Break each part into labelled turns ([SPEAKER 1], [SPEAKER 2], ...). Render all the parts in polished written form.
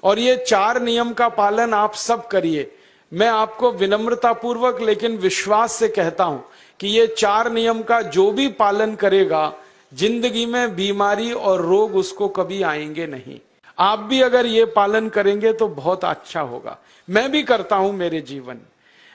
[SPEAKER 1] और ये 4 नियम का पालन आप सब करिए। मैं आपको विनम्रता पूर्वक लेकिन विश्वास से कहता हूं कि ये 4 नियम का जो भी पालन करेगा, जिंदगी में बीमारी और रोग उसको कभी आएंगे नहीं। आप भी अगर ये पालन करेंगे तो बहुत अच्छा होगा। मैं भी करता हूं मेरे जीवन में।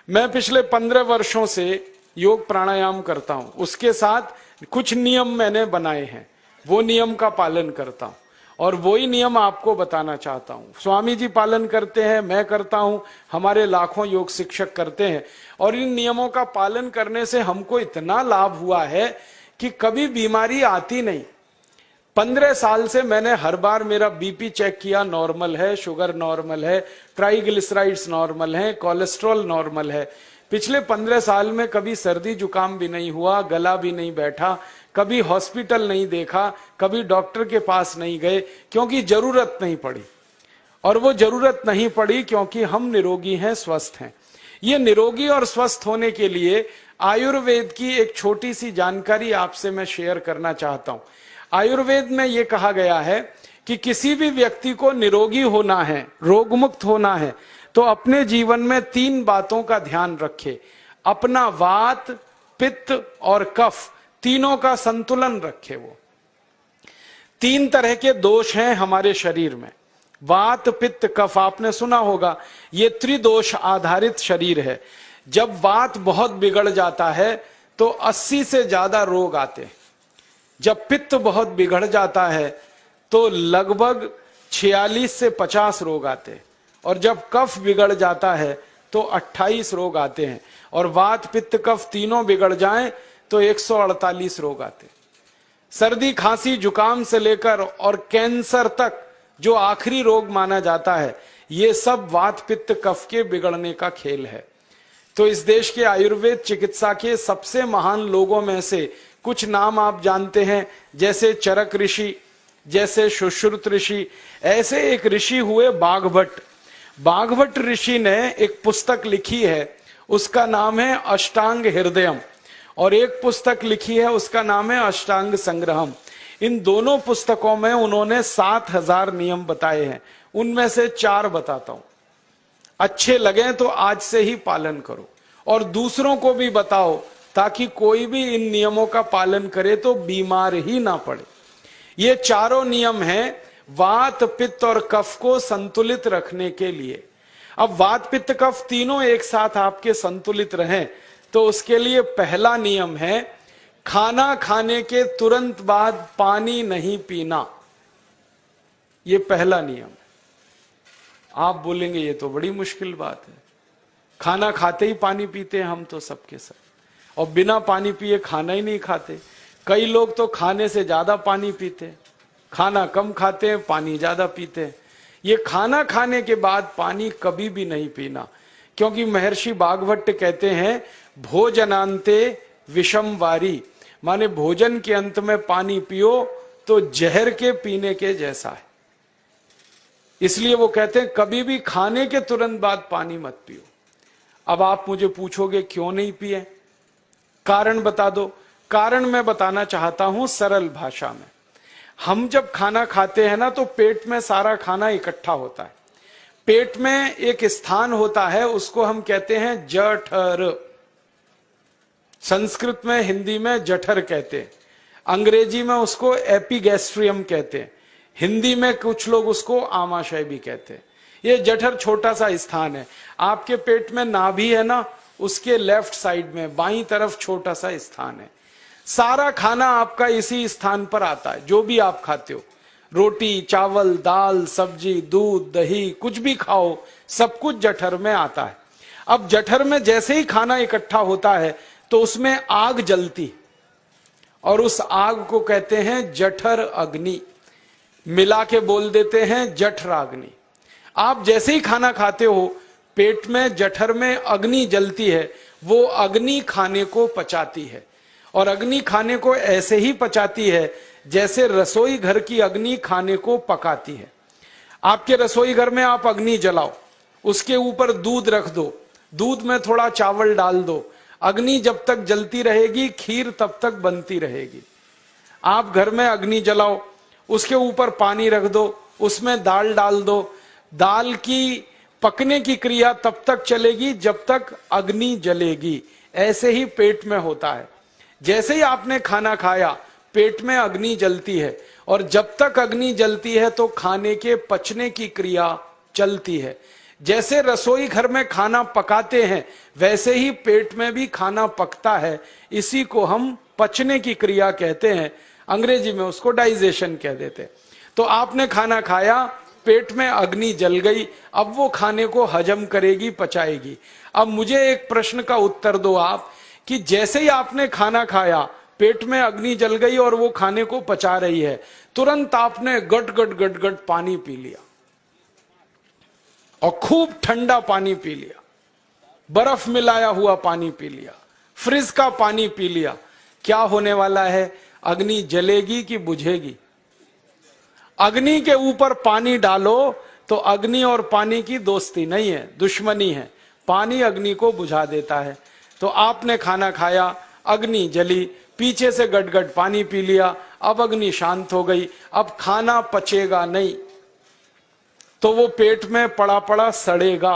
[SPEAKER 1] मैं पिछले 15 वर्षों से योग प्राणायाम करता हूं, उसके साथ कुछ नियम मैंने बनाए हैं, वो नियम का पालन करता हूं और वही नियम आपको बताना चाहता हूं। स्वामी जी पालन करते हैं, मैं करता हूं, हमारे लाखों योग शिक्षक करते हैं। और इन नियमों का पालन करने से हमको इतना लाभ हुआ है कि कभी बीमारी आती नहीं। 15 साल से मैंने हर बार मेरा बीपी चेक किया, नॉर्मल है, शुगर नॉर्मल है, ट्राइग्लिसराइड्स नॉर्मल है, कोलेस्ट्रॉल नॉर्मल है। पिछले 15 साल में कभी सर्दी जुकाम भी नहीं हुआ, गला भी नहीं बैठा, कभी हॉस्पिटल नहीं देखा, कभी डॉक्टर के पास नहीं गए, क्योंकि जरूरत नहीं पड़ी। और वो जरूरत नहीं पड़ी क्योंकि हम निरोगी हैं, स्वस्थ हैं। ये निरोगी और स्वस्थ होने के लिए आयुर्वेद की एक छोटी सी जानकारी आपसे मैं शेयर करना चाहता हूं। आयुर्वेद में यह कहा गया है कि किसी भी व्यक्ति को निरोगी होना है, रोगमुक्त होना है, तो अपने जीवन में 3 बातों का ध्यान रखे। अपना वात, पित्त और कफ, तीनों का संतुलन रखे। वो 3 तरह के दोष हैं हमारे शरीर में, वात, पित्त, कफ। आपने सुना होगा, ये त्रिदोष आधारित शरीर है। जब वात बहुत बिगड़ जाता है तो 80 से ज्यादा रोग आते हैं। जब पित्त बहुत बिगड़ जाता है तो लगभग 46 से 50 रोग आते हैं। और जब कफ बिगड़ जाता है तो 28 रोग आते हैं। और वात, पित्त, कफ तीनों बिगड़ जाएं तो 148 रोग आते हैं। सर्दी, खांसी, जुकाम से लेकर और कैंसर तक जो आखिरी रोग माना जाता है, ये सब वात, पित्त, कफ के बिगड़ने का खेल है। तो इस देश के आयुर्वेद चिकित्सा के सबसे महान लोगों में से कुछ नाम आप जानते हैं, जैसे चरक ऋषि, जैसे सुश्रुत ऋषि। ऐसे एक ऋषि हुए बाघभट्ट। बाघभट्ट ऋषि ने एक पुस्तक लिखी है, उसका नाम है अष्टांग हृदयम, और एक पुस्तक लिखी है, उसका नाम है अष्टांग संग्रहम। इन दोनों पुस्तकों में उन्होंने 7000 नियम बताए हैं। उनमें से 4 बताता हूं, अच्छे लगे तो आज से ही पालन करो और दूसरों को भी बताओ, ताकि कोई भी इन नियमों का पालन करे तो बीमार ही ना पड़े। ये चारों नियम हैं वात, पित्त और कफ को संतुलित रखने के लिए। अब वात, पित्त, कफ तीनों एक साथ आपके संतुलित रहें तो उसके लिए पहला नियम है खाना खाने के तुरंत बाद पानी नहीं पीना। ये पहला नियम है। आप बोलेंगे ये तो बड़ी मुश्किल बात है, खाना खाते ही पानी पीते हैं हम तो सबके सब, और बिना पानी पिए खाना ही नहीं खाते। कई लोग तो खाने से ज्यादा पानी पीते हैं, खाना कम खाते हैं, पानी ज्यादा पीते हैं। ये खाना खाने के बाद पानी कभी भी नहीं पीना, क्योंकि महर्षि बाघभट्ट कहते हैं भोजनांते विषम वारी, माने भोजन के अंत में पानी पियो तो जहर के पीने के जैसा है। इसलिए वो कहते हैं कभी भी खाने के तुरंत बाद पानी मत पियो। अब आप मुझे पूछोगे क्यों नहीं पिए, कारण बता दो। कारण मैं बताना चाहता हूं सरल भाषा में। हम जब खाना खाते हैं ना तो पेट में सारा खाना इकट्ठा होता है। पेट में एक स्थान होता है, उसको हम कहते हैं जठर। संस्कृत में, हिंदी में जठर कहते हैं, अंग्रेजी में उसको एपिगैस्ट्रियम कहते हैं, हिंदी में कुछ लोग उसको आमाशय भी कहते हैं। ये जठर छोटा सा स्थान है। आपके पेट में नाभि है ना, उसके लेफ्ट साइड में बाईं तरफ छोटा सा स्थान है। सारा खाना आपका इसी स्थान पर आता है। जो भी आप खाते हो, रोटी, चावल, दाल, सब्जी, दूध, दही, कुछ भी खाओ, सब कुछ जठर में आता है। अब जठर में जैसे ही खाना इकट्ठा होता है तो उसमें आग जलती, और उस आग को कहते हैं जठर अग्नि। मिला के बोल देते हैं जठराग्नि। आप जैसे ही खाना खाते हो, पेट में जठर में अग्नि जलती है। वो अग्नि खाने को पचाती है, और अग्नि खाने को ऐसे ही पचाती है जैसे रसोई घर की अग्नि खाने को पकाती है। आपके रसोई घर में आप अग्नि जलाओ, उसके ऊपर दूध रख दो, दूध में थोड़ा चावल डाल दो, अग्नि जब तक जलती रहेगी खीर तब तक बनती रहेगी। आप घर में अग्नि जलाओ, उसके ऊपर पानी रख दो, उसमें दाल डाल दो, दाल की पकने की क्रिया तब तक चलेगी जब तक अग्नि जलेगी। ऐसे ही पेट में होता है, जैसे ही आपने खाना खाया पेट में अग्नि जलती है, और जब तक अग्नि जलती है तो खाने के पचने की क्रिया चलती है। जैसे रसोई घर में खाना पकाते हैं वैसे ही पेट में भी खाना पकता है, इसी को हम पचने की क्रिया कहते हैं, अंग्रेजी में उसको डाइजेशन कह देते हैं। तो आपने खाना खाया, पेट में अग्नि जल गई, अब वो खाने को हजम करेगी, पचाएगी। अब मुझे एक प्रश्न का उत्तर दो आप, कि जैसे ही आपने खाना खाया पेट में अग्नि जल गई और वो खाने को पचा रही है, तुरंत आपने गट गट गट गट पानी पी लिया, और खूब ठंडा पानी पी लिया, बर्फ मिलाया हुआ पानी पी लिया, फ्रिज का पानी पी लिया। क्या होने वाला है? अग्नि जलेगी कि बुझेगी? अग्नि के ऊपर पानी डालो तो अग्नि और पानी की दोस्ती नहीं है, दुश्मनी है। पानी अग्नि को बुझा देता है। तो आपने खाना खाया, अग्नि जली, पीछे से गटगट पानी पी लिया, अब अग्नि शांत हो गई, अब खाना पचेगा नहीं, तो वो पेट में पड़ा पड़ा सड़ेगा,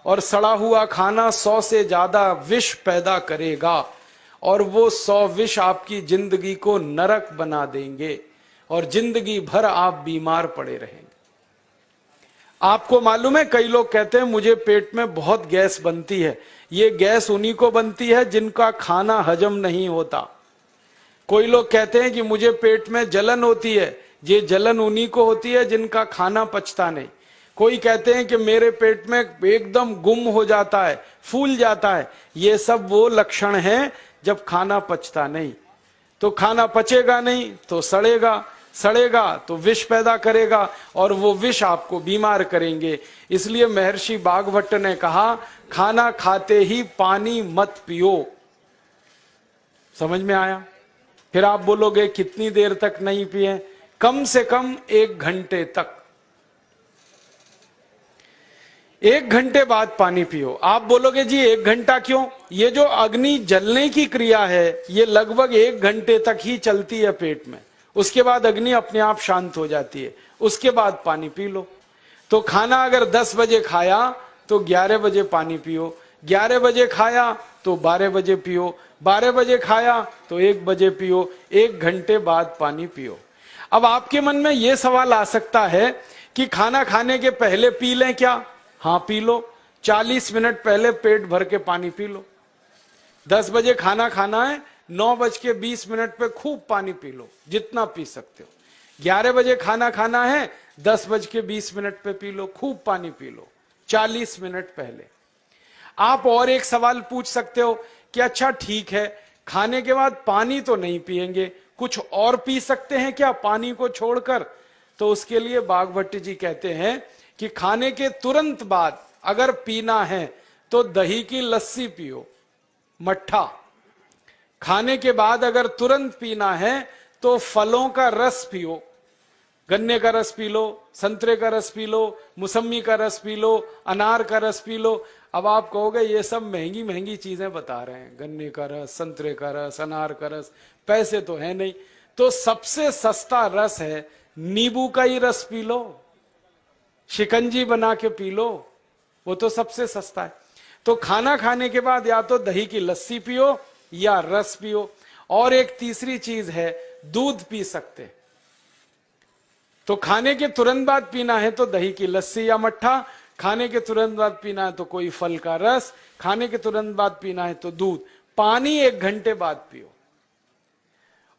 [SPEAKER 1] और सड़ा हुआ खाना 100 से ज्यादा विष पैदा करेगा, और वो 100 विष आपकी जिंदगी को नरक बना देंगे, और जिंदगी भर आप बीमार पड़े रहेंगे। आपको मालूम है, कई लोग कहते हैं मुझे पेट में बहुत गैस बनती है। ये गैस उन्हीं को बनती है जिनका खाना हजम नहीं होता। कोई लोग कहते हैं कि मुझे पेट में जलन होती है, ये जलन उन्हीं को होती है जिनका खाना पचता नहीं। कोई कहते हैं कि मेरे पेट में एकदम गुम हो जाता है, फूल जाता है, ये सब वो लक्षण हैं जब खाना पचता नहीं। तो खाना पचेगा नहीं तो सड़ेगा, सड़ेगा तो विष पैदा करेगा, और वो विष आपको बीमार करेंगे। इसलिए महर्षि भागवत ने कहा, खाना खाते ही पानी मत पियो। समझ में आया? फिर आप बोलोगे कितनी देर तक नहीं पिए? कम से कम 1 घंटे तक। 1 घंटे बाद पानी पियो। आप बोलोगे जी 1 घंटा क्यों? ये जो अग्नि जलने की क्रिया है ये लगभग 1 घंटे तक ही चलती है पेट में, उसके बाद अग्नि अपने आप शांत हो जाती है, उसके बाद पानी पी लो। तो खाना अगर 10 बजे खाया तो 11 बजे पानी पियो, 11 बजे खाया तो 12 बजे पियो, 12 बजे खाया तो 1 बजे पियो, 1 घंटे बाद पानी पियो। अब आपके मन में यह सवाल आ सकता है कि खाना खाने के पहले पी लें क्या? हाँ पी लो, 40 मिनट पहले पेट भर के पानी पी लो। 10 बजे खाना खाना है, 9:20 पे खूब पानी पी लो, जितना पी सकते हो। 11 बजे खाना खाना है, 10:20 पे पी लो, खूब पानी पी लो, 40 मिनट पहले। आप और एक सवाल पूछ सकते हो कि अच्छा ठीक है, खाने के बाद पानी तो नहीं पिएंगे, कुछ और पी सकते हैं क्या पानी को छोड़कर? तो उसके लिए भागवत जी कहते हैं कि खाने के तुरंत बाद अगर पीना है तो दही की लस्सी पियो, मट्ठा। खाने के बाद अगर तुरंत पीना है तो फलों का रस पियो, गन्ने का रस पी लो, संतरे का रस पी लो, मौसमी का रस पी लो, अनार का रस पी लो। अब आप कहोगे ये सब महंगी महंगी चीजें बता रहे हैं, गन्ने का रस, संतरे का रस, अनार का रस, पैसे तो है नहीं। तो सबसे सस्ता रस है नींबू का ही रस पी लो, शिकंजी बना के पी लो, वो तो सबसे सस्ता है। तो खाना खाने के बाद या तो दही की लस्सी पियो या रस पियो। और एक तीसरी चीज है, दूध पी सकते। तो खाने के तुरंत बाद पीना है तो दही की लस्सी या मट्ठा, खाने के तुरंत बाद पीना है तो कोई फल का रस, खाने के तुरंत बाद पीना है तो दूध। पानी 1 घंटे बाद पियो।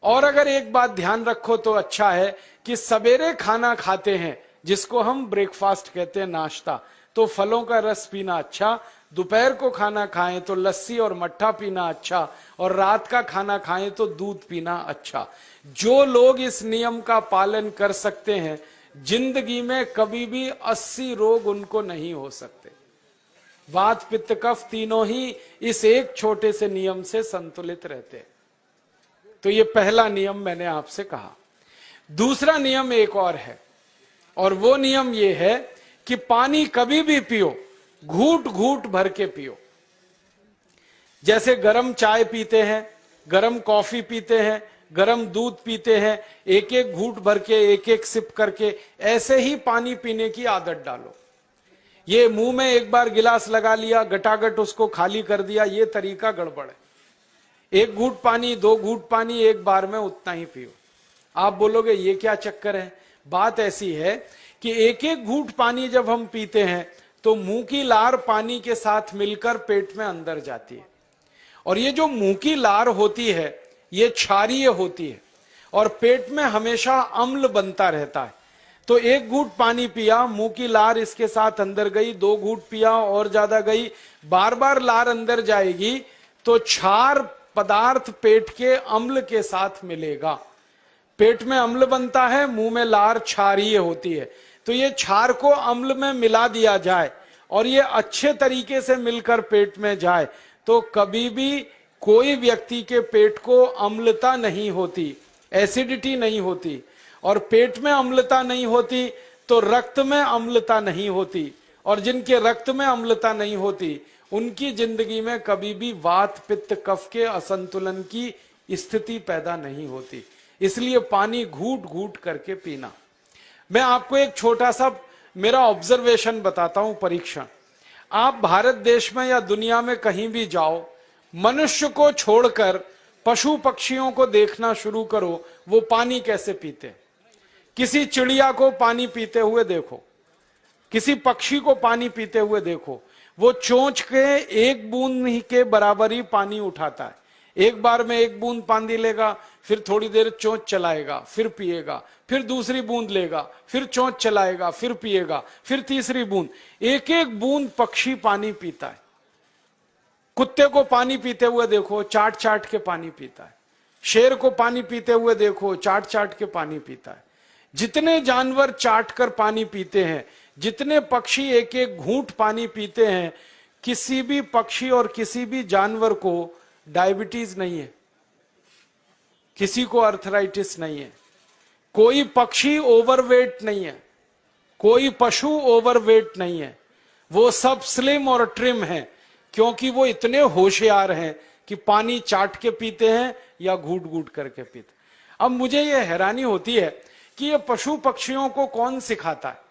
[SPEAKER 1] और अगर एक बात ध्यान रखो तो अच्छा है कि सवेरे खाना खाते हैं जिसको हम ब्रेकफास्ट कहते हैं, नाश्ता, तो फलों का रस पीना अच्छा, दोपहर को खाना खाएं तो लस्सी और मट्ठा पीना अच्छा, और रात का खाना खाएं तो दूध पीना अच्छा। जो लोग इस नियम का पालन कर सकते हैं जिंदगी में कभी भी 80 रोग उनको नहीं हो सकते। वात पित्त कफ तीनों ही इस एक छोटे से नियम से संतुलित रहते हैं। तो ये पहला नियम मैंने आपसे कहा। दूसरा नियम एक और है, और वो नियम ये है कि पानी कभी भी पियो, घूट घूट भर के पियो। जैसे गरम चाय पीते हैं, गरम कॉफी पीते हैं, गर्म दूध पीते हैं, एक एक घूंट भर के, एक एक सिप करके, ऐसे ही पानी पीने की आदत डालो। ये मुंह में एक बार गिलास लगा लिया, गटागट उसको खाली कर दिया, ये तरीका गड़बड़ है। एक घूंट पानी, 2 घूंट पानी एक बार में उतना ही पियो। आप बोलोगे ये क्या चक्कर है? बात ऐसी है कि एक एक घूंट पानी जब हम पीते हैं तो मुंह की लार पानी के साथ मिलकर पेट में अंदर जाती है, और ये जो मुंह की लार होती है ये क्षारीय होती है और पेट में हमेशा अम्ल बनता रहता है। तो एक घूंट पानी पिया, मुंह की लार इसके साथ अंदर गई, 2 घूंट पिया और ज्यादा गई, बार बार लार अंदर जाएगी तो क्षार पदार्थ पेट के अम्ल के साथ मिलेगा। पेट में अम्ल बनता है, मुंह में लार क्षारीय होती है। तो ये क्षार को अम्ल में मिला दिया जाए और ये अच्छे तरीके से मिलकर पेट में जाए तो कभी भी कोई व्यक्ति के पेट को अम्लता नहीं होती, एसिडिटी नहीं होती। और पेट में अम्लता नहीं होती तो रक्त में अम्लता नहीं होती, और जिनके रक्त में अम्लता नहीं होती उनकी जिंदगी में कभी भी वात पित्त कफ के असंतुलन की स्थिति पैदा नहीं होती। इसलिए पानी घूट घूट करके पीना। मैं आपको एक छोटा सा मेरा ऑब्जर्वेशन बताता हूं, परीक्षण। आप भारत देश में या दुनिया में कहीं भी जाओ, मनुष्य को छोड़कर पशु पक्षियों को देखना शुरू करो, वो पानी कैसे पीते। किसी चिड़िया को पानी पीते हुए देखो, किसी पक्षी को पानी पीते हुए देखो, वो चोंच के एक बूंद ही के बराबर ही पानी उठाता है। एक बार में एक बूंद पानी लेगा, फिर थोड़ी देर चोंच चलाएगा, फिर पिएगा, फिर दूसरी बूंद लेगा, फिर चोंच चलाएगा, फिर पिएगा, फिर तीसरी बूंद। एक एक बूंद पक्षी पानी पीता है। कुत्ते को पानी पीते हुए देखो, चाट चाट के पानी पीता है। शेर को पानी पीते हुए देखो, चाट चाट के पानी पीता है। जितने जानवर चाट कर पानी पीते हैं, जितने पक्षी एक एक घूंट पानी पीते हैं, किसी भी पक्षी और किसी भी जानवर को डायबिटीज नहीं है, किसी को अर्थराइटिस नहीं है, कोई पक्षी ओवरवेट नहीं है, कोई पशु ओवरवेट नहीं है। वो सब स्लिम और ट्रिम है, क्योंकि वो इतने होशियार हैं कि पानी चाट के पीते हैं या घूट घूट करके पीते। अब मुझे ये हैरानी होती है कि ये पशु पक्षियों को कौन सिखाता है?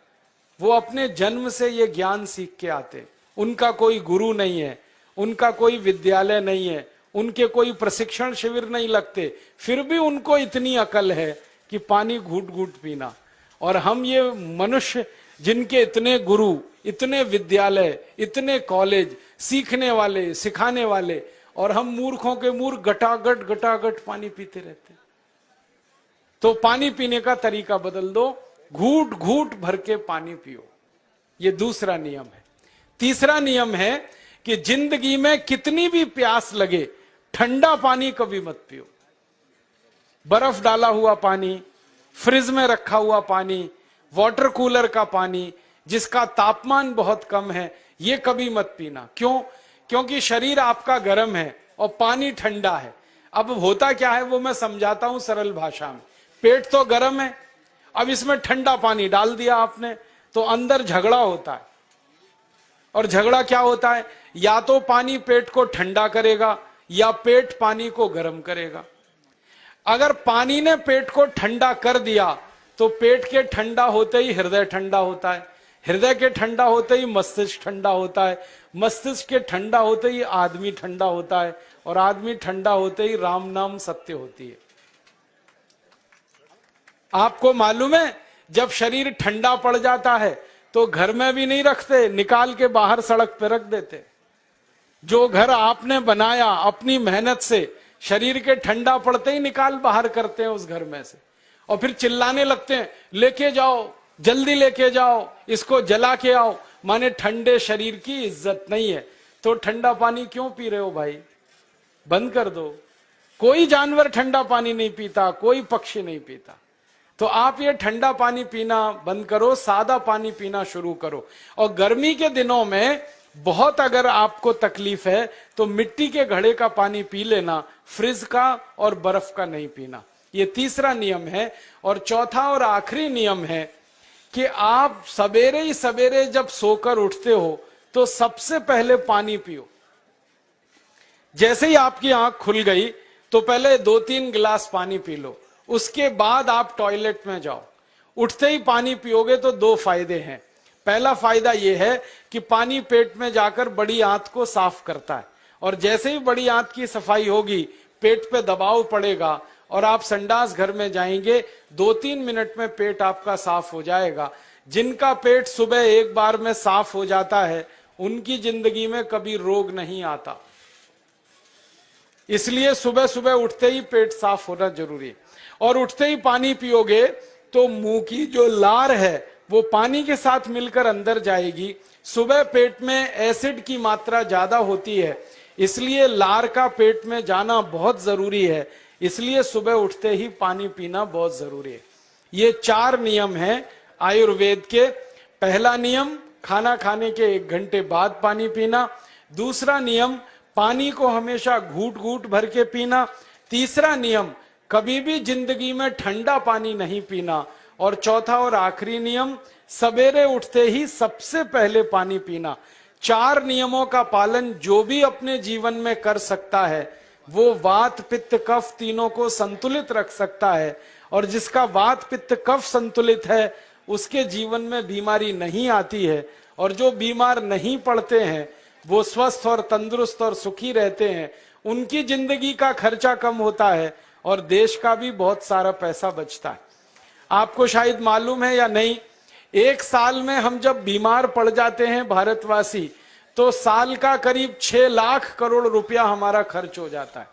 [SPEAKER 1] वो अपने जन्म से ये ज्ञान सीख के आते। उनका कोई गुरु नहीं है, उनका कोई विद्यालय नहीं है, उनके कोई प्रशिक्षण शिविर नहीं लगते, फिर भी उनको इतनी अकल है कि पानी घूट घूट पीना। और हम ये मनुष्य जिनके इतने गुरु, इतने विद्यालय, इतने कॉलेज, सीखने वाले, सिखाने वाले, और हम मूर्खों के मूर्ख गटागट गटागट पानी पीते रहते हैं। तो पानी पीने का तरीका बदल दो, घूट घूट भर के पानी पियो। ये दूसरा नियम है। तीसरा नियम है कि जिंदगी में कितनी भी प्यास लगे, ठंडा पानी कभी मत पियो। बर्फ डाला हुआ पानी, फ्रिज में रखा हुआ पानी, वाटर कूलर का पानी जिसका तापमान बहुत कम है, ये कभी मत पीना। क्यों? क्योंकि शरीर आपका गर्म है और पानी ठंडा है। अब होता क्या है वो मैं समझाता हूं सरल भाषा में। पेट तो गर्म है, अब इसमें ठंडा पानी डाल दिया आपने, तो अंदर झगड़ा होता है। और झगड़ा क्या होता है? या तो पानी पेट को ठंडा करेगा या पेट पानी को गर्म करेगा। अगर पानी ने पेट को ठंडा कर दिया तो पेट के ठंडा होते ही हृदय ठंडा होता है, हृदय के ठंडा होते ही मस्तिष्क ठंडा होता है, मस्तिष्क के ठंडा होते ही आदमी ठंडा होता है, और आदमी ठंडा होते ही राम नाम सत्य होती है। आपको मालूम है, जब शरीर ठंडा पड़ जाता है तो घर में भी नहीं रखते, निकाल के बाहर सड़क पे रख देते। जो घर आपने बनाया अपनी मेहनत से, शरीर के ठंडा पड़ते ही निकाल बाहर करते हैं उस घर में से, और फिर चिल्लाने लगते हैं, लेके जाओ, जल्दी लेके जाओ, इसको जला के आओ। माने ठंडे शरीर की इज्जत नहीं है। तो ठंडा पानी क्यों पी रहे हो भाई? बंद कर दो। कोई जानवर ठंडा पानी नहीं पीता, कोई पक्षी नहीं पीता। तो आप ये ठंडा पानी पीना बंद करो, सादा पानी पीना शुरू करो। और गर्मी के दिनों में बहुत अगर आपको तकलीफ है तो मिट्टी के घड़े का पानी पी लेना, फ्रिज का और बर्फ का नहीं पीना। ये तीसरा नियम है। और चौथा और आखिरी नियम है कि आप सवेरे ही सवेरे जब सोकर उठते हो तो सबसे पहले पानी पियो। जैसे ही आपकी आंख खुल गई तो पहले 2-3 गिलास पानी पी लो, उसके बाद आप टॉयलेट में जाओ। उठते ही पानी पियोगे तो 2 फायदे हैं। पहला फायदा यह है कि पानी पेट में जाकर बड़ी आंत को साफ करता है, और जैसे ही बड़ी आंत की सफाई होगी पेट पे दबाव पड़ेगा और आप संडास घर में जाएंगे, 2-3 मिनट में पेट आपका साफ हो जाएगा। जिनका पेट सुबह एक बार में साफ हो जाता है उनकी जिंदगी में कभी रोग नहीं आता। इसलिए सुबह सुबह उठते ही पेट साफ होना जरूरी है। और उठते ही पानी पियोगे तो मुंह की जो लार है वो पानी के साथ मिलकर अंदर जाएगी। सुबह पेट में एसिड की मात्रा ज्यादा होती है, इसलिए लार का पेट में जाना बहुत जरूरी है। इसलिए सुबह उठते ही पानी पीना बहुत जरूरी है। ये 4 नियम हैं आयुर्वेद के। पहला नियम, खाना खाने के 1 घंटे बाद पानी पीना। दूसरा नियम, पानी को हमेशा घूट घूट भर के पीना। तीसरा नियम, कभी भी जिंदगी में ठंडा पानी नहीं पीना। और चौथा और आखिरी नियम, सवेरे उठते ही सबसे पहले पानी पीना। 4 नियमों का पालन जो भी अपने जीवन में कर सकता है वो वात पित्त कफ तीनों को संतुलित रख सकता है। और जिसका वात पित्त कफ संतुलित है उसके जीवन में बीमारी नहीं आती है। और जो बीमार नहीं पड़ते हैं वो स्वस्थ और तंदुरुस्त और सुखी रहते हैं। उनकी जिंदगी का खर्चा कम होता है और देश का भी बहुत सारा पैसा बचता है। आपको शायद मालूम है या नहीं, 1 साल में हम जब बीमार पड़ जाते हैं भारतवासी, तो साल का करीब 6 लाख करोड़ रुपया हमारा खर्च हो जाता है।